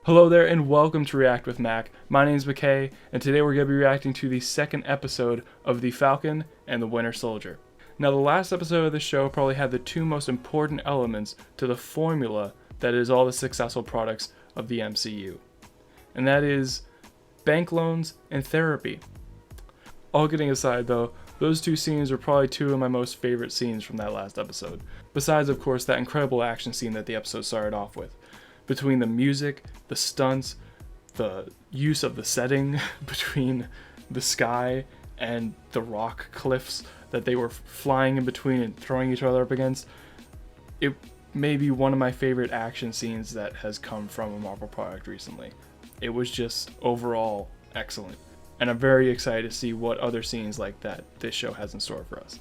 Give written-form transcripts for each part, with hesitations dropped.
Hello there and welcome to React with Mack. My name is McKay and today we're going to be reacting to the second episode of the Falcon and the Winter Soldier. Now the last episode of the show probably had the two most important elements to the formula that is all the successful products of the MCU. And that is bank loans and therapy. All kidding aside though, those two scenes are probably two of my most favorite scenes from that last episode. Besides of course that incredible action scene that the episode started off with. Between the music, the stunts, the use of the setting, between the sky and the rock cliffs that they were flying in between and throwing each other up against, it may be one of my favorite action scenes that has come from a Marvel product recently. It was just overall excellent, and I'm very excited to see what other scenes like that this show has in store for us.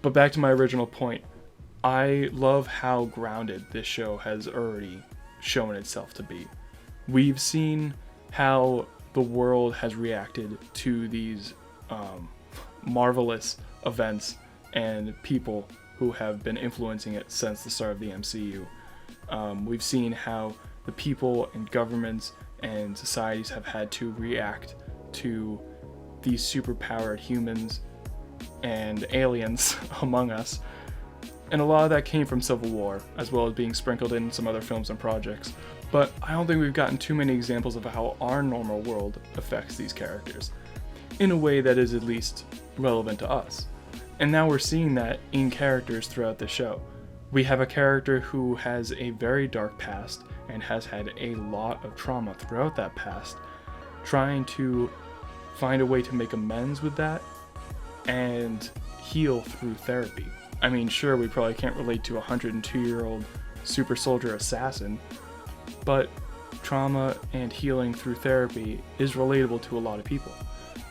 But back to my original point, I love how grounded this show has already shown itself to be. We've seen how the world has reacted to these marvelous events and people who have been influencing it since the start of the MCU. We've seen how the people and governments and societies have had to react to these superpowered humans and aliens among us. And a lot of that came from Civil War, as well as being sprinkled in some other films and projects. But I don't think we've gotten too many examples of how our normal world affects these characters, in a way that is at least relevant to us. And now we're seeing that in characters throughout the show. We have a character who has a very dark past and has had a lot of trauma throughout that past, trying to find a way to make amends with that and heal through therapy. I mean, sure, we probably can't relate to a 102-year-old super soldier assassin, but trauma and healing through therapy is relatable to a lot of people.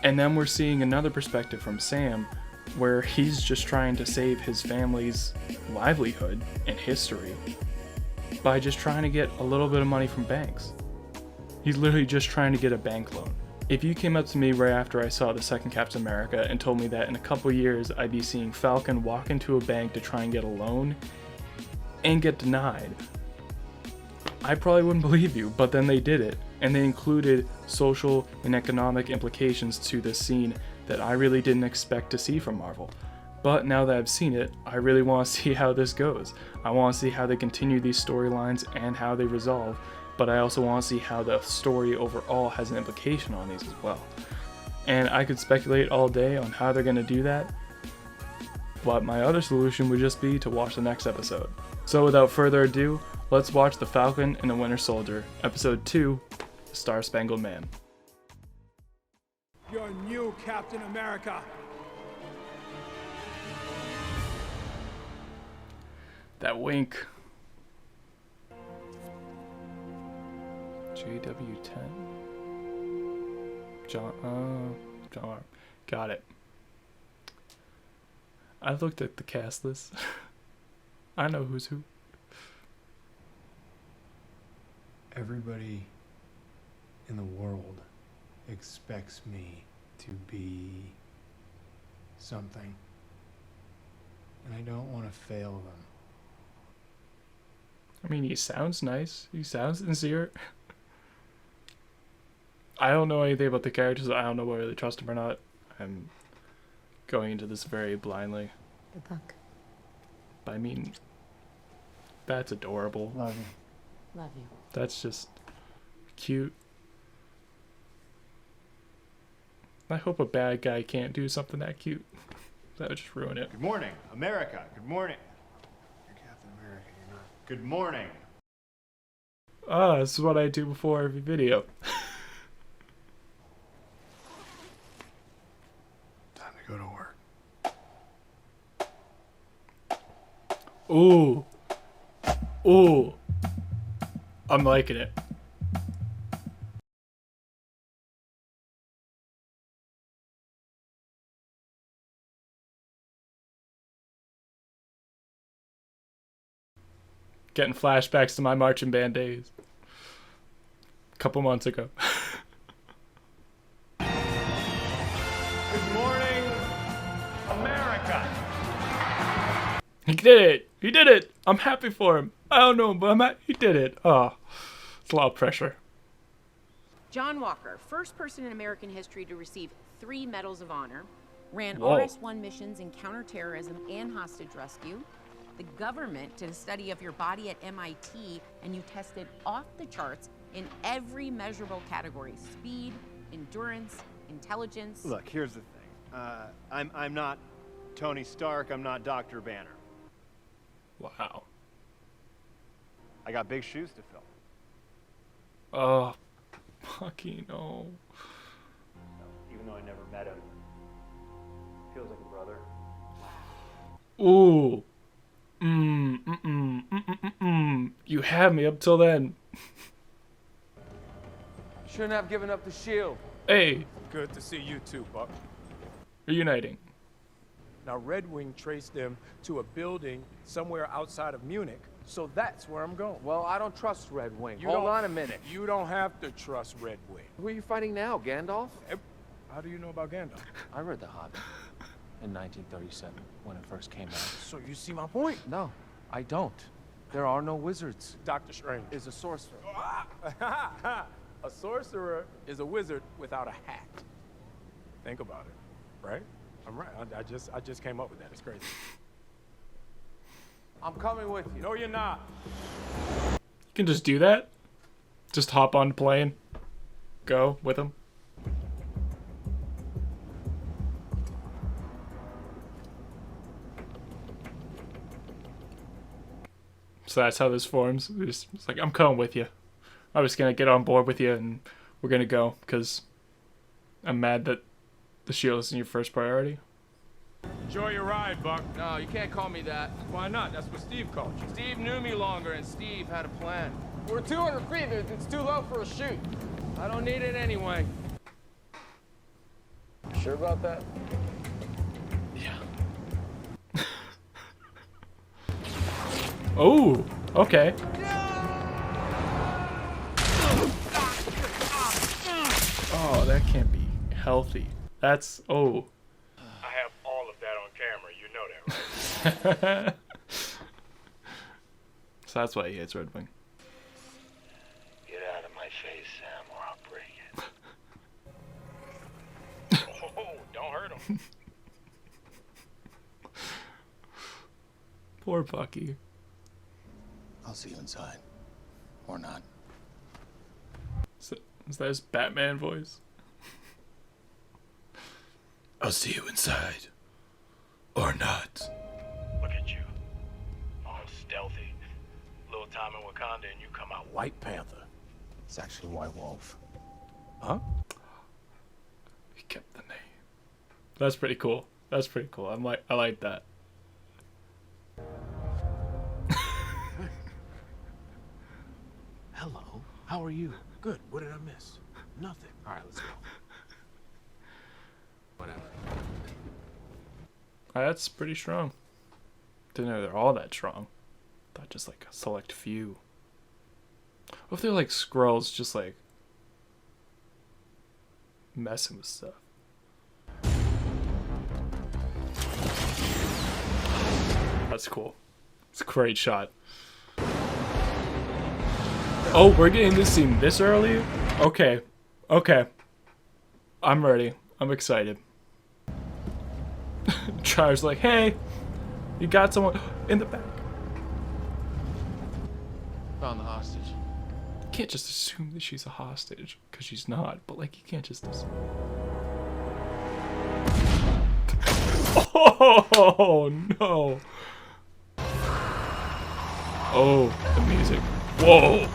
And then we're seeing another perspective from Sam, where he's just trying to save his family's livelihood and history by just trying to get a little bit of money from banks. He's literally just trying to get a bank loan. If you came up to me right after I saw the second Captain America and told me that in a couple years I'd be seeing Falcon walk into a bank to try and get a loan and get denied, I probably wouldn't believe you, but then they did it, and they included social and economic implications to this scene that I really didn't expect to see from Marvel. But now that I've seen it, I really want to see how this goes. I want to see how they continue these storylines and how they resolve, but I also want to see how the story overall has an implication on these as well. And I could speculate all day on how they're going to do that, but my other solution would just be to watch the next episode. So without further ado, let's watch The Falcon and the Winter Soldier, Episode 2, The Star-Spangled Man. Your new Captain America. That wink. JW10. John, got it. I looked at the cast list. I know who's who. Everybody in the world expects me to be something, and I don't want to fail them. I mean, he sounds nice. He sounds sincere. I don't know anything about the characters. I don't know whether to trust him or not. I'm going into this very blindly. Good luck. But I mean, that's adorable. Love you. Love you. That's just cute. I hope a bad guy can't do something that cute. That would just ruin it. Good morning, America. Good morning. You're Captain America, you're not. Good morning. Ah, this is what I do before every video. Time to go to work. Ooh. Ooh. I'm liking it. Getting flashbacks to my marching band days. A couple months ago. Good morning, America. He did it! He did it! I'm happy for him. I don't know, but he did it. Oh. It's a lot of pressure. John Walker, first person in American history to receive 3 Medals of Honor, ran Whoa. RS-1 missions in counterterrorism and hostage rescue. The government did a study of your body at MIT, and you tested off the charts in every measurable category: speed, endurance, intelligence. Look, here's the thing. I'm not Tony Stark. I'm not Dr. Banner. Wow. I got big shoes to fill. Oh, fucking no. Even though I never met him, feels like a brother. Ooh. You had me up till then. Shouldn't have given up the shield. Hey, Good to see you too, Buck. reuniting. Now, Red Wing traced them to a building somewhere outside of Munich, so that's where I'm going. Well, I don't trust Red Wing. You Hold don't- on a minute. You don't have to trust Red Wing. Who are you fighting now, Gandalf? How do you know about Gandalf? I read The Hobbit in 1937 when it first came out. So you see my point. No, I don't. There are no wizards. Doctor Strange Is a sorcerer. A sorcerer is a wizard without a hat. Think about it, right? I'm right. I just came up with that. It's crazy. I'm coming with you. No, you're not. You can just do that. Just hop on the plane. Go with him. So that's how this forms. It's like, I'm coming with you. I'm just gonna get on board with you and we're gonna go because I'm mad that the shield isn't your first priority. Enjoy your ride, Buck. No, you can't call me that. Why not? That's what Steve called you. Steve knew me longer, and Steve had a plan. We're 200 feet. It's too low for a chute. I don't need it anyway. Sure about that? Oh, okay. Oh, that can't be healthy. That's, oh. I have all of that on camera. You know that, right? So that's why he hates Red Wing. Get out of my face, Sam, or I'll break it. Oh, don't hurt him. Poor Bucky. I'll see you inside. Or not. Is that his Batman voice? I'll see you inside. Or not. Look at you. All stealthy. Little time in Wakanda and you come out White Panther. It's actually White Wolf. Huh? He kept the name. That's pretty cool. That's pretty cool. I like that. Hello. How are you? Good. What did I miss? Nothing. All right, let's go. Whatever. That's pretty strong. Didn't know they're all that strong. Thought just like a select few. What if they're like Skrulls just like messing with stuff? That's cool. It's a great shot. Oh, we're getting this scene this early? Okay. Okay. I'm ready. I'm excited. Char's like, hey, you got someone in the back. Found the hostage. You can't just assume that she's a hostage, because she's not, but like, you can't just assume. Oh, no. Oh, the music. Whoa.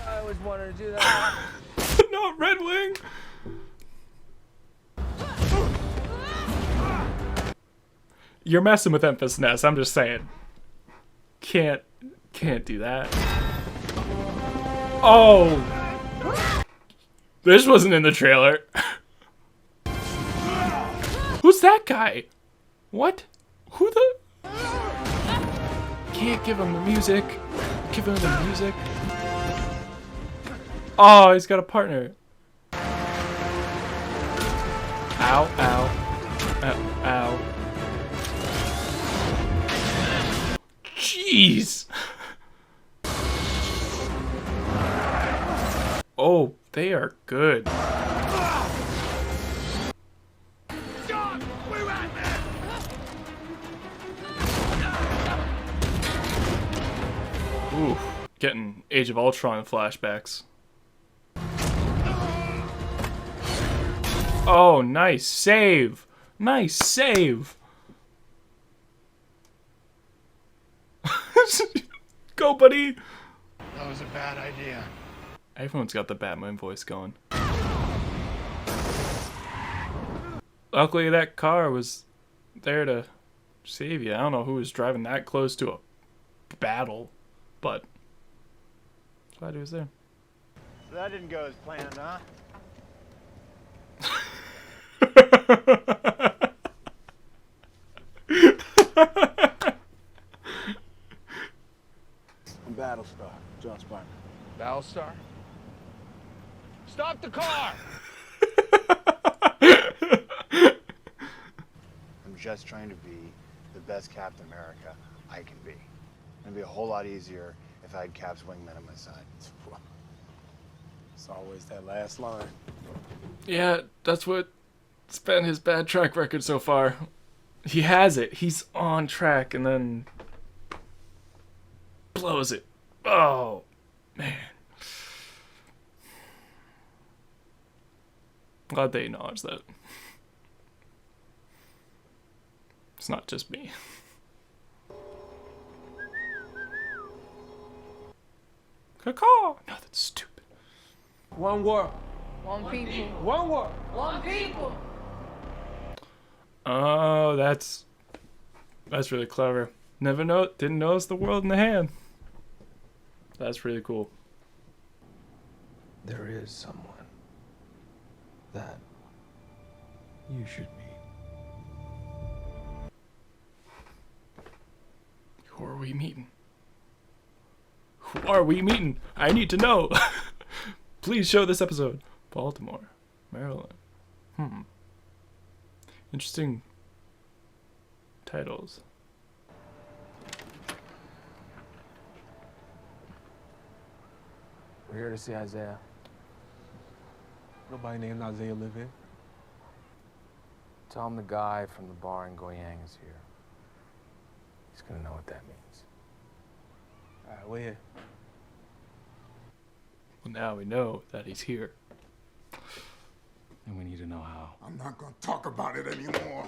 I always wanted to do that. Not Red Wing. You're messing with Memphis Ness, I'm just saying. Can't do that. Oh! This wasn't in the trailer. Who's that guy? What? Who the? Can't give him the music. Give him the music. Oh, he's got a partner. Ow, ow. Ow. Jeez. Oh, they are good. Ooh, getting Age of Ultron flashbacks. Oh, nice save. Nice save. Go, buddy. That was a bad idea. Everyone's got the Batman voice going. Luckily, that car was there to save you. I don't know who was driving that close to a battle, but glad he was there. So that didn't go as planned, huh? I'm Battlestar, John Spartan. Battlestar? Stop the car! I'm just trying to be the best Captain America I can be. It'd be a whole lot easier if I had Cap's wingman on my side. It's always that last line. Yeah, that's what's been his bad track record so far. He has it. He's on track and then blows it. Oh, man. Glad they acknowledge that. It's not just me. Caw-caw! No, that's stupid. One world. One people. One world. One people. Oh, that's really clever. Didn't notice the world in the hand. That's really cool. There is someone that you should meet. Who are we meeting? Who are we meeting? I need to know. Please show this episode. Baltimore, Maryland. Interesting titles. We're here to see Isaiah. Nobody named Isaiah live here. Tell him the guy from the bar in Goyang is here. He's gonna know what that means. All right, we're here. Well, now we know that he's here. And we need to know how. I'm not gonna talk about it anymore.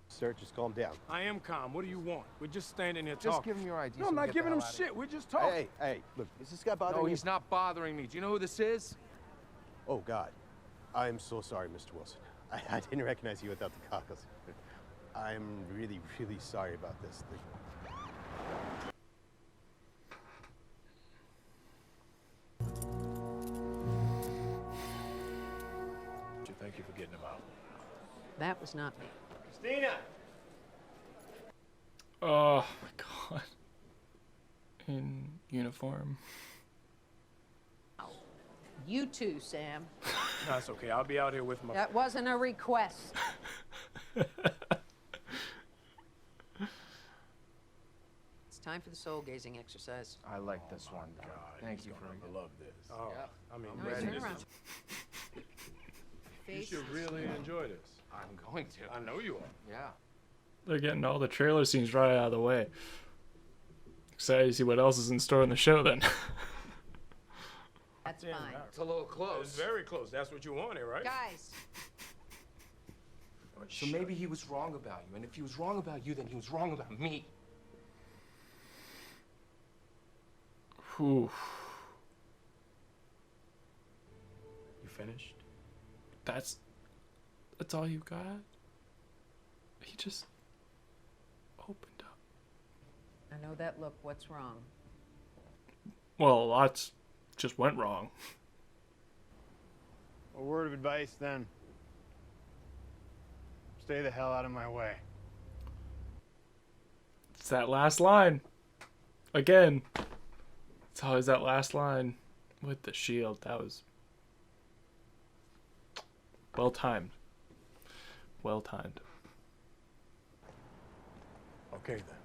Sir, just calm down. I am calm. What do you want? We're just standing here Just talking. give him your ID. No, so I'm we not get giving the him hell out of here. shit. We're just talking. Hey, look, is this guy bothering No, you? he's not bothering me. Do you know who this is? Oh, God. I am so sorry, Mr. Wilson. I didn't recognize you without the goggles. I'm really, really sorry about this. Thank you for getting him out. That was not me. Christina! Oh my god. In uniform. You too, Sam. No, it's okay. I'll be out here with my... That wasn't a request. It's time for the soul-gazing exercise. I like this one. God, Thank you for I love this. Oh, Yep. I mean, No, man, turn this around. is- you Face. should really enjoy this. I'm going to. I know you are. Yeah. They're getting all the trailer scenes right out of the way. Excited to see what else is in store in the show then. That's Damn, fine. Mack. It's a little It's close. very close. That's what you wanted, right? Guys, Oh, So shut maybe he was wrong about you. And if he was wrong about you, then he was wrong about me. Whew. You finished? That's all you got? He just opened up. I know that look. What's wrong? Well, lots just went wrong. A word of advice, then. Stay the hell out of my way. It's that last line. Again. It's always that last line with the shield. That was Well timed. Well timed. Okay, then.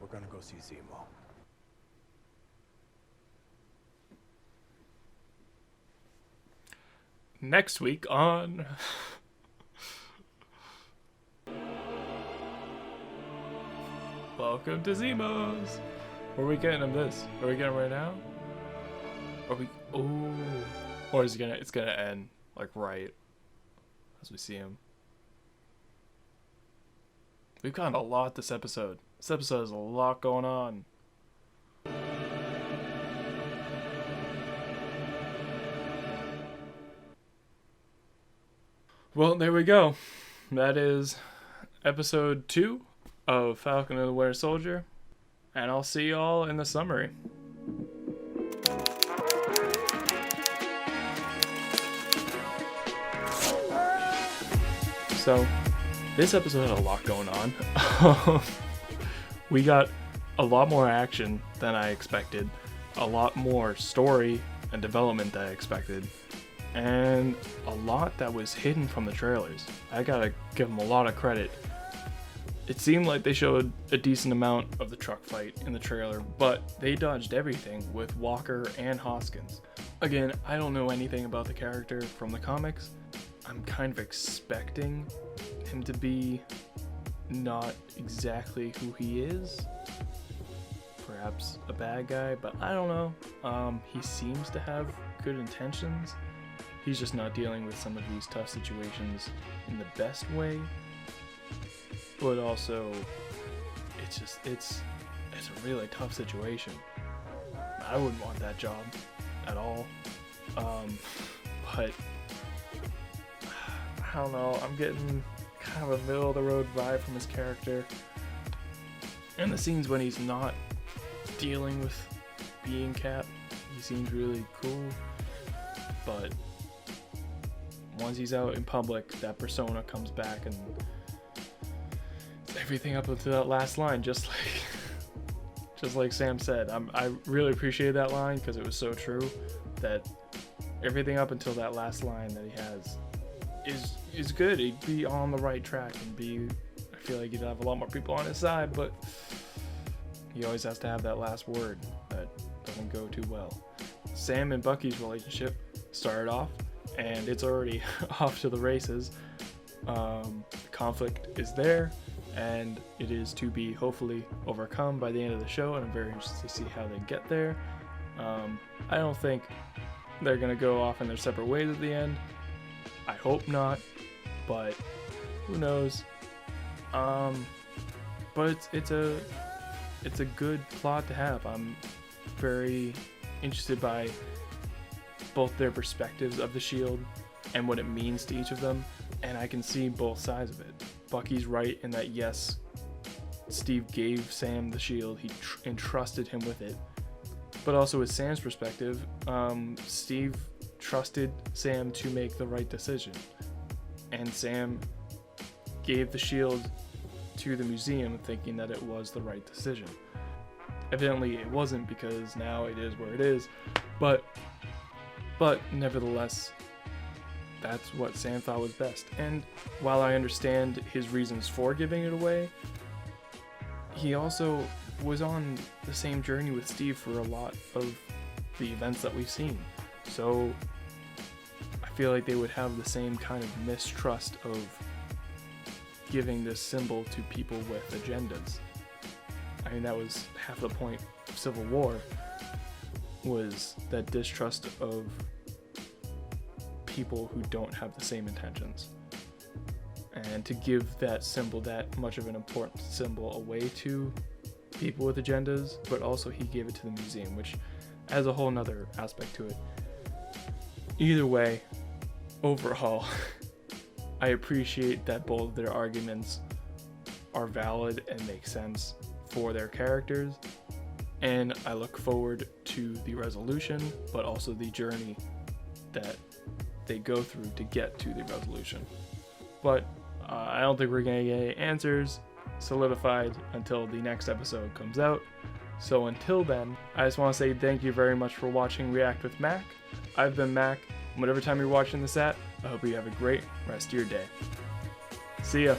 We're gonna go see Zemo. Next week on Welcome to Zemo's. Are we getting him this? Are we getting him right now? Are we? Oh, or is it gonna? It's gonna end like right as we see him. We've gotten a lot this episode. This episode has a lot going on. Well, there we go. That is episode 2 of Falcon and the Winter Soldier. And I'll see y'all in the summary. So, this episode had a lot going on. We got a lot more action than I expected, a lot more story and development than I expected, and a lot that was hidden from the trailers. I gotta give them a lot of credit. It seemed like they showed a decent amount of the truck fight in the trailer, but they dodged everything with Walker and Hoskins. Again, I don't know anything about the character from the comics. I'm kind of expecting him to be not exactly who he is. Perhaps a bad guy, but I don't know. He seems to have good intentions. He's just not dealing with some of these tough situations in the best way. But also, it's a really tough situation. I wouldn't want that job at all. But I don't know. I'm getting kind of a middle of the road vibe from his character. And the scenes when he's not dealing with being Cap, he seems really cool. But once he's out in public, that persona comes back and it's everything up until that last line, just like Sam said. I really appreciated that line because it was so true, that everything up until that last line that he has is good. He'd be on the right track and I feel like he'd have a lot more people on his side, but he always has to have that last word that doesn't go too well. Sam and Bucky's relationship started off, and it's already off to the races. Conflict is there, and it is to be hopefully overcome by the end of the show, and I'm very interested to see how they get there. I don't think they're going to go off in their separate ways at the end. I hope not, but who knows. But it's a good plot to have. I'm very interested by both their perspectives of the shield and what it means to each of them, and I can see both sides of it. Bucky's right in that, yes, Steve gave Sam the shield, he entrusted him with it, but also with Sam's perspective, Steve trusted Sam to make the right decision, and Sam gave the shield to the museum thinking that it was the right decision. Evidently it wasn't, because now it is where it is, but nevertheless, that's what Sam thought was best. And while I understand his reasons for giving it away, he also was on the same journey with Steve for a lot of the events that we've seen. So I feel like they would have the same kind of mistrust of giving this symbol to people with agendas. I mean, that was half the point of Civil War, was that distrust of people who don't have the same intentions. And to give that symbol, that much of an important symbol, away to people with agendas, but also he gave it to the museum, which adds a whole nother aspect to it. Either way, overall, I appreciate that both of their arguments are valid and make sense for their characters, and I look forward to the resolution, but also the journey that they go through to get to the resolution. But I don't think we're going to get any answers solidified until the next episode comes out. So until then, I just want to say thank you very much for watching React with Mac. I've been Mac, and whatever time you're watching this at, I hope you have a great rest of your day. See ya.